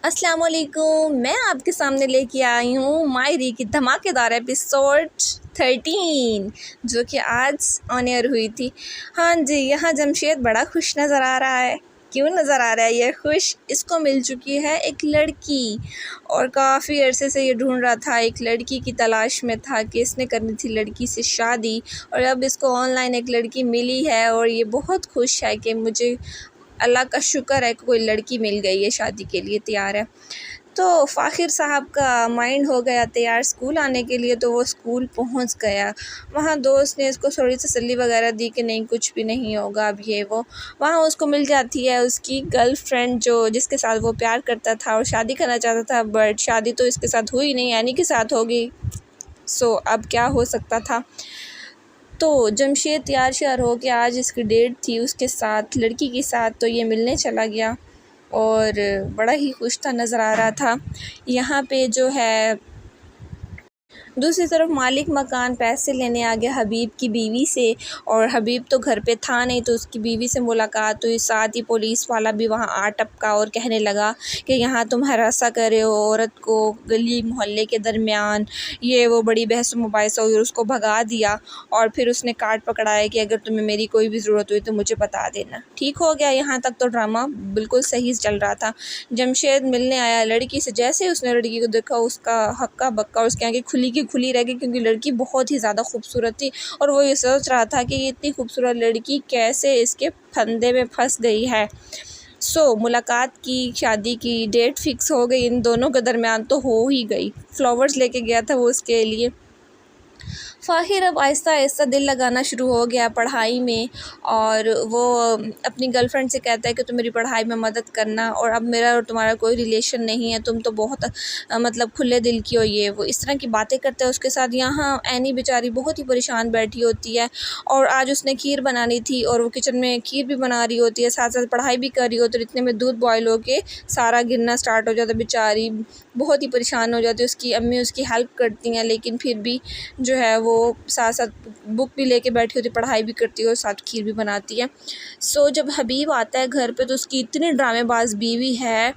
अस्सलाम वालेकुम। मैं आपके सामने लेके आई हूँ मायरी की धमाकेदार एपिसोड 13 जो कि आज ऑन एयर हुई थी। हाँ जी, यहाँ जमशेद बड़ा खुश नज़र आ रहा है। क्यों नज़र आ रहा है ये खुश? इसको मिल चुकी है एक लड़की और काफ़ी अरसे से ये ढूंढ रहा था, एक लड़की की तलाश में था कि इसने करनी थी लड़की से शादी, और अब इसको ऑनलाइन एक लड़की मिली है और ये बहुत खुश है कि मुझे अल्लाह का शुक्र है कि कोई लड़की मिल गई है, शादी के लिए तैयार है। तो फ़ाखिर साहब का माइंड हो गया तैयार स्कूल आने के लिए, तो वो स्कूल पहुंच गया। वहाँ दोस्त ने इसको थोड़ी तसल्ली वगैरह दी कि नहीं कुछ भी नहीं होगा, अब ये वो। वहाँ उसको मिल जाती है उसकी गर्लफ्रेंड जिसके साथ वो प्यार करता था और शादी करना चाहता था, बट शादी तो इसके साथ हुई नहीं, यानी के साथ होगी। सो अब क्या हो सकता था। तो जमशेद तैयार श्यार हो के आज इसकी डेट थी उसके साथ, लड़की के साथ, तो ये मिलने चला गया और बड़ा ही खुश था, नज़र आ रहा था। यहाँ पे जो है दूसरी तरफ मालिक मकान पैसे लेने आ गया हबीब की बीवी से, और हबीब तो घर पे था नहीं, तो उसकी बीवी से मुलाकात हुई। साथ ही पुलिस वाला भी वहाँ आ टपका और कहने लगा कि यहाँ तुम हरासा कर रहे हो औरत को गली मोहल्ले के दरमियान, ये वो बड़ी बहस मुबाहिसा हुई और उसको भगा दिया। और फिर उसने कार्ड पकड़ाया कि अगर तुम्हें मेरी कोई भी ज़रूरत हुई तो मुझे बता देना। ठीक हो गया, यहाँ तक तो ड्रामा बिल्कुल सही चल रहा था। जमशेद मिलने आया लड़की से, जैसे ही उसने लड़की को देखा उसका हक्का बक्का, उसकी आंखें खुली की खुली रह गई, क्योंकि लड़की बहुत ही ज़्यादा खूबसूरत थी और वो ये सोच रहा था कि ये इतनी खूबसूरत लड़की कैसे इसके फंदे में फंस गई है। मुलाकात की, शादी की डेट फिक्स हो गई, इन दोनों के दरमियान तो हो ही गई। फ्लावर्स लेके गया था वो उसके लिए। फ़ाहिर अब आहिस्ता आहिस्ता दिल लगाना शुरू हो गया पढ़ाई में, और वो अपनी गर्लफ्रेंड से कहता है कि तुम मेरी पढ़ाई में मदद करना, और अब मेरा और तुम्हारा कोई रिलेशन नहीं है, तुम तो बहुत मतलब खुले दिल की हो, ये वो इस तरह की बातें करते हैं उसके साथ। यहाँ एनी बेचारी बहुत ही परेशान बैठी होती है, और आज उसने खीर बनानी थी और वो किचन में खीर भी बना रही होती है, साथ साथ पढ़ाई भी कर रही होती है। इतने में दूध बॉयल होके सारा गिरना स्टार्ट हो जाता है, बेचारी बहुत ही परेशान हो जाती है। उसकी अम्मी उसकी हेल्प करती हैं, लेकिन फिर भी जो है वो साथ साथ बुक भी लेके बैठी होती, पढ़ाई भी करती है और साथ खीर भी बनाती है। जब हबीब आता है घर पे तो उसकी इतनी ड्रामेबाज बीवी है,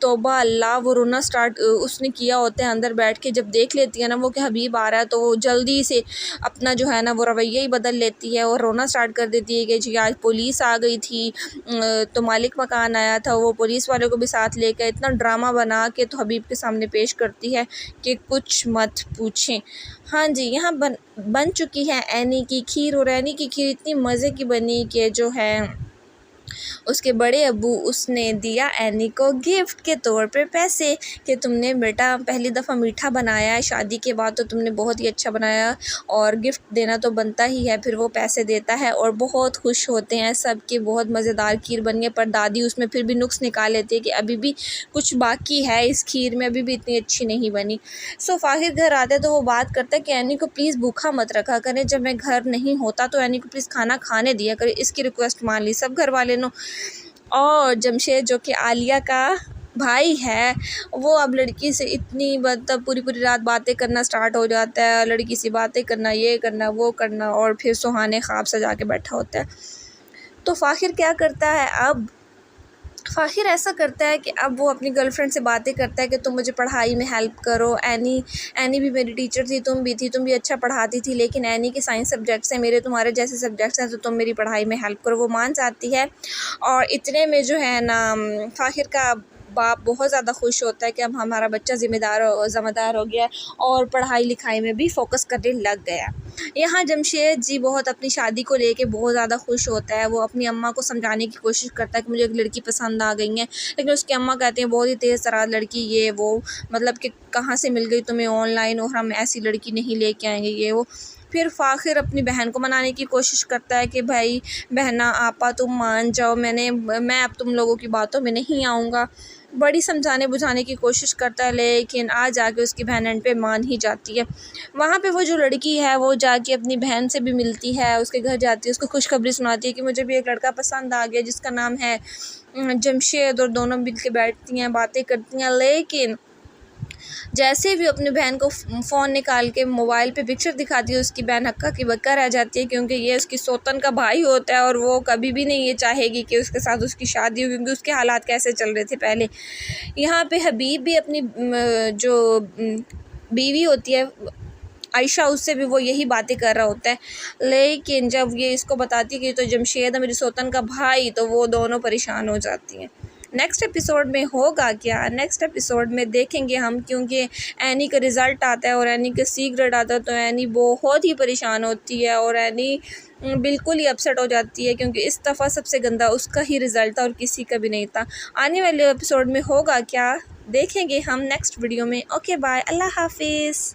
तौबा अल्लाह, वो रोना स्टार्ट उसने किया होता है अंदर बैठ के। जब देख लेती है ना वो कि हबीब आ रहा है, तो वो जल्दी से अपना जो है ना वो रवैया ही बदल लेती है और रोना स्टार्ट कर देती है कि जी आज पुलिस आ गई थी, तो मालिक मकान आया था, वो पुलिस वाले को भी साथ लेकर इतना ड्रामा बना के तो हबीब के सामने पेश करती है कि कुछ मत पूछें। हाँ जी, यहाँ बन चुकी है एनी की खीर, और एनी की खीर इतनी मज़े की बनी कि जो है उसके बड़े अब्बू उसने दिया एनी को गिफ्ट के तौर पे पैसे कि तुमने बेटा पहली दफ़ा मीठा बनाया है शादी के बाद, तो तुमने बहुत ही अच्छा बनाया और गिफ्ट देना तो बनता ही है। फिर वो पैसे देता है और बहुत खुश होते हैं सब कि बहुत मज़ेदार खीर बनी है। पर दादी उसमें फिर भी नुक्स निकाल लेती है कि अभी भी कुछ बाकी है इस खीर में, अभी भी इतनी अच्छी नहीं बनी। फ़ाहिर घर आता है तो वो बात करता है कि एनी को प्लीज़ भूखा मत रखा करें, जब मैं घर नहीं होता तो एनी को प्लीज़ खाना खाने दिया करें। इसकी रिक्वेस्ट मान ली सब घर वाले ने। और जमशेद जो कि आलिया का भाई है, वो अब लड़की से इतनी मतलब पूरी पूरी रात बातें करना स्टार्ट हो जाता है, लड़की से बातें करना, ये करना वो करना, और फिर सुहाने ख्वाब सजा के बैठा होता है। तो फ़ाखिर क्या करता है, अब फ़ाखिर ऐसा करता है कि अब वो अपनी गर्लफ्रेंड से बातें करता है कि तुम मुझे पढ़ाई में हेल्प करो। एनी भी मेरी टीचर थी, तुम भी थी, तुम भी अच्छा पढ़ाती थी, लेकिन एनी के साइंस सब्जेक्ट्स हैं, मेरे तुम्हारे जैसे सब्जेक्ट्स हैं, तो तुम मेरी पढ़ाई में हेल्प करो। वो मान जाती है, और इतने में जो है ना फ़ाखिर का बाप बहुत ज़्यादा खुश होता है कि अब हमारा बच्चा ज़िम्मेदार हो गया और पढ़ाई लिखाई में भी फ़ोकस करने लग गया। यहाँ जमशेद जी बहुत अपनी शादी को लेके बहुत ज़्यादा खुश होता है। वो अपनी अम्मा को समझाने की कोशिश करता है कि मुझे एक लड़की पसंद आ गई है, लेकिन उसकी अम्मा कहते हैं बहुत ही तेज़ तरार लड़की, ये वो, मतलब कि कहाँ से मिल गई तुम्हें ऑनलाइन, और हम ऐसी लड़की नहीं लेके आएंगे, ये वो। फिर फ़ाखिर अपनी बहन को मनाने की कोशिश करता है कि भाई बहना आपा तुम मान जाओ, मैं अब तुम लोगों की बातों में नहीं आऊँगा। बड़ी समझाने बुझाने की कोशिश करता है, लेकिन आज जाके उसकी बहन एंड पे मान ही जाती है। वहाँ पे वो जो लड़की है वो जाके अपनी बहन से भी मिलती है, उसके घर जाती है, उसको खुशखबरी सुनाती है कि मुझे भी एक लड़का पसंद आ गया जिसका नाम है जमशेद, और दोनों मिल के बैठती हैं, बातें करती हैं। लेकिन जैसे भी अपनी बहन को फ़ोन निकाल के मोबाइल पे पिक्चर दिखाती है, उसकी बहन हक्का की बक्का रह जाती है, क्योंकि ये उसकी सौतन का भाई होता है और वो कभी भी नहीं ये चाहेगी कि उसके साथ उसकी शादी हो, क्योंकि उसके हालात कैसे चल रहे थे पहले। यहाँ पे हबीब भी अपनी जो बीवी होती है आयशा, उससे भी वो यही बातें कर रहा होता है, लेकिन जब ये इसको बताती है कि तो जमशेद है मेरी सौतन का भाई, तो वो दोनों परेशान हो जाती हैं। नेक्स्ट एपिसोड में होगा क्या, नेक्स्ट एपिसोड में देखेंगे हम, क्योंकि एनी का रिज़ल्ट आता है और एनी का सीक्रेट आता है, तो एनी बहुत ही परेशान होती है और एनी बिल्कुल ही अपसेट हो जाती है, क्योंकि इस दफ़ा सबसे गंदा उसका ही रिज़ल्ट था और किसी का भी नहीं था। आने वाले एपिसोड में होगा क्या, देखेंगे हम नेक्स्ट वीडियो में। ओके बाय, अल्लाह हाफिज़।